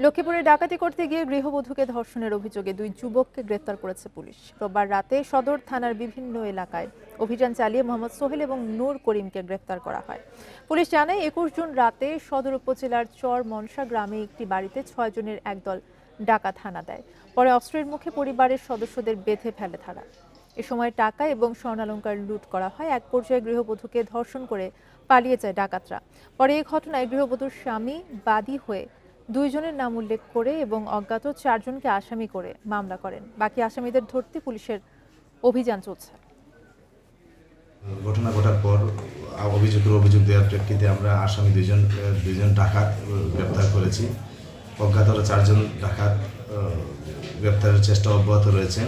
লক্ষ্মীপুরে ডাকাতি করতে গিয়ে গৃহবধূকে ধর্ষণের অভিযোগে দুই যুবককে গ্রেফতার করেছে পুলিশ। রোববার রাতে সদর থানার বিভিন্ন এলাকায় অভিযান চালিয়ে মোহাম্মদ সোহেল এবং নূর করিমকে গ্রেফতার করা হয়। পুলিশ জানায় 21 জুন রাতে সদর উপজেলার চর মনসা গ্রামে একটি বাড়িতে 6 জনের একদল ডাকাত হানা দেয়। পরে অস্ত্রের মুখে পরিবারের সদস্যদের বেঁধে ফেলে তারা। এ সময় টাকা এবং স্বর্ণালংকার লুট করা হয়। এক পর্যায়ে গৃহবধূকে ধর্ষণ করে পালিয়ে যায় ডাকাতরা। পরে এই ঘটনায় গৃহবধূর স্বামী বাদী হয়ে দুইজনের নাম উল্লেখ করে এবং অজ্ঞাত 4 জনকে আসামি করে মামলা করেন। বাকি আসামিদের ধরতে পুলিশের অভিযান চলছে। ঘটনা ঘটার পর অভিযোগ দেওয়ার প্রেক্ষিতে আমরা আসামি দুইজন ডাকাত গ্রেপ্তার করেছি। অজ্ঞাত 4 জন ডাকাত গ্রেপ্তারের চেষ্টা অব্যাহত রয়েছে।